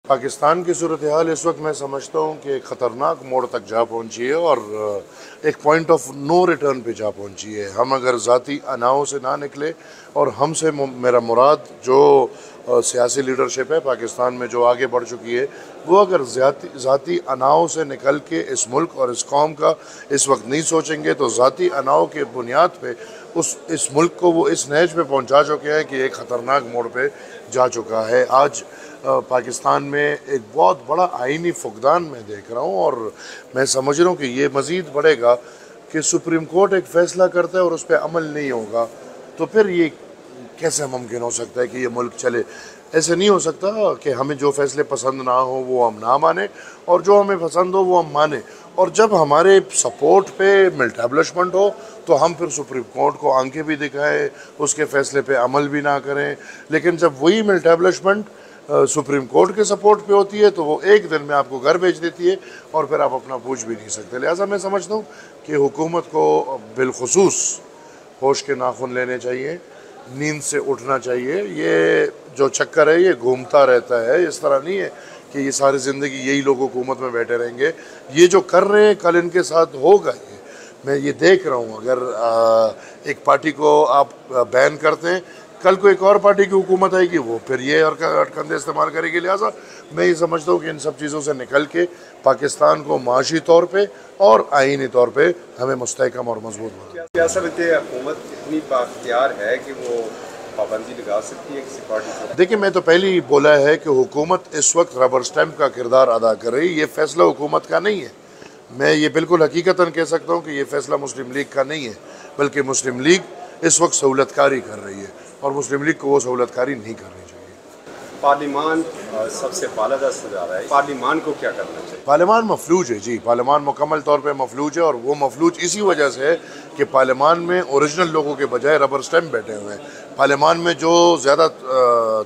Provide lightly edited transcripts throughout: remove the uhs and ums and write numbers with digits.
पाकिस्तान की सूरत हाल इस वक्त मैं समझता हूँ कि ख़तरनाक मोड़ तक जा पहुँची है और एक पॉइंट ऑफ नो रिटर्न पे जा पहुँची है। हम अगर ज़ाती अनाओं से ना निकले और हमसे मेरा मुराद जो सियासी लीडरशिप है पाकिस्तान में जो आगे बढ़ चुकी है, वो अगर ज़ाती अनाओं से निकल के इस मुल्क और इस कौम का इस वक्त नहीं सोचेंगे तो ज़ाती अनाओं के बुनियाद पे इस मुल्क को वो इस नहज पे पहुँचा चुके हैं कि एक ख़तरनाक मोड़ पे जा चुका है। आज पाकिस्तान में एक बहुत बड़ा आईनी फुकदान मैं देख रहा हूँ और मैं समझ रहा हूँ कि ये मज़ीद बढ़ेगा कि सुप्रीम कोर्ट एक फ़ैसला करता है और उस पर अमल नहीं होगा तो फिर ये कैसे मुमकिन हो सकता है कि ये मुल्क चले। ऐसे नहीं हो सकता कि हमें जो फ़ैसले पसंद ना हो वो हम ना माने और जो हमें पसंद हो वो हम माने, और जब हमारे सपोर्ट पे मिलटैब्लिशमेंट हो तो हम फिर सुप्रीम कोर्ट को आंखें भी दिखाएं, उसके फ़ैसले पे अमल भी ना करें। लेकिन जब वही मिलटैब्लिशमेंट सुप्रीम कोर्ट के सपोर्ट पे होती है तो वो एक दिन में आपको घर भेज देती है और फिर आप अपना पूछ भी नहीं सकते। लिहाजा मैं समझता हूँ कि हुकूमत को बिलखुसूस होश के नाखून लेने चाहिए, नींद से उठना चाहिए। ये जो चक्कर है ये घूमता रहता है, इस तरह नहीं है कि ये सारी ज़िंदगी यही लोग हुकूमत में बैठे रहेंगे। ये जो कर रहे हैं कल इनके साथ होगा। ये मैं ये देख रहा हूँ, अगर एक पार्टी को आप बैन करते हैं कल को एक और पार्टी की हुकूमत आएगी वो फिर ये हरकंदे इस्तेमाल करेगी। लिहाजा मैं ये समझता हूँ कि इन सब चीज़ों से निकल के पाकिस्तान को माशी तौर पे और आईनी तौर पे हमें मुस्तहकम और मजबूत बनाना। क्या समझते हैं हुकूमत इतनी बाख्तियार है कि वो पाबंदी लगा सकती है किसी पार्टी पर? देखिए, मैं तो पहले ही बोला है कि हुकूमत इस वक्त रबर स्टैम्प का किरदार अदा कर रही है। ये फैसला हुकूमत का नहीं है। मैं ये बिल्कुल हकीकतन कह सकता हूँ कि ये फैसला मुस्लिम लीग का नहीं है, बल्कि मुस्लिम लीग इस वक्त सहूलतकारी कर रही है और मुस्लिम लीग को वो सहूलतकारी नहीं करनी चाहिए। पार्लिमान सबसे बालादर सदारा है, पार्लिमान को क्या करना चाहिए? पार्लिमान मफलूज है जी, पार्लिमान मुकम्मल तौर पे मफलूज है और वो मफलूज इसी वजह से है कि पार्लिमान में ओरिजिनल लोगों के बजाय रबर स्टैम्प बैठे हुए हैं। पार्लिमान में जो ज़्यादा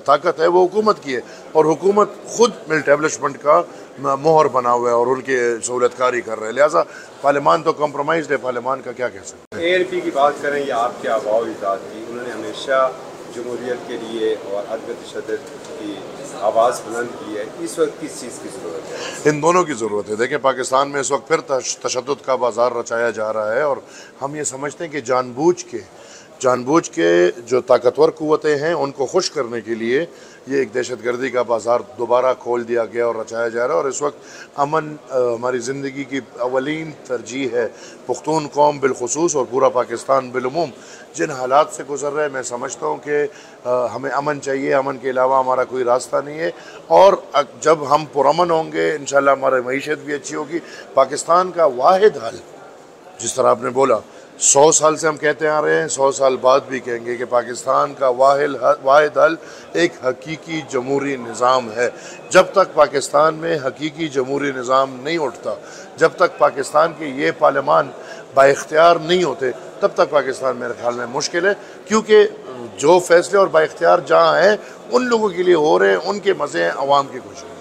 ताकत है वो हुकूमत की है और हुकूमत खुद मिलटैब्लिशमेंट का मोहर बना हुआ है और उनकी सहूलतकारी कर रहे हैं। लिहाजा पार्लिमान तो कम्प्रोमाइज़ है, पार्लिमान का क्या कह सकते हैं। ANP की बात करें या आपके आबाओ इजाद की, उन्होंने हमेशा जमहूरियत के लिए और अदम तशद्दुद की आवाज़ बुलंद की है। इस वक्त किस चीज़ की ज़रूरत है? इन दोनों की ज़रूरत है। देखें, पाकिस्तान में इस वक्त फिर तशद्दुद का बाज़ार रचाया जा रहा है और हम ये समझते हैं कि जानबूझ के जो ताकतवर कुव्वतें हैं उनको खुश करने के लिए ये एक दहशतगर्दी का बाज़ार दोबारा खोल दिया गया और रचाया जा रहा है। और इस वक्त अमन हमारी ज़िंदगी की अवलीन तरजीह है। पुख्तून कौम बिलखुसूस और पूरा पाकिस्तान बिलुमूम जिन हालात से गुजर रहे हैं, मैं समझता हूँ कि हमें अमन चाहिए। अमन के अलावा हमारा कोई रास्ता नहीं है और जब हम पुरअमन होंगे इंशाअल्लाह हमारी मईशत भी अच्छी होगी। पाकिस्तान का वाहिद हल, जिस तरह आपने बोला, 100 साल से हम कहते आ रहे हैं, 100 साल बाद भी कहेंगे कि पाकिस्तान का वाहिद हल एक हकीकी जमहूरी निज़ाम है। जब तक पाकिस्तान में हकीकी जमहूरी निज़ाम नहीं उठता, जब तक पाकिस्तान के ये पार्लियामान बाइख्तियार नहीं होते, तब तक पाकिस्तान मेरे ख्याल में मुश्किल है। क्योंकि जो फैसले और बाइख्तियार जहाँ हैं उन लोगों के लिए हो रहे हैं, उनके मज़े हैं, अवाम की खुशी।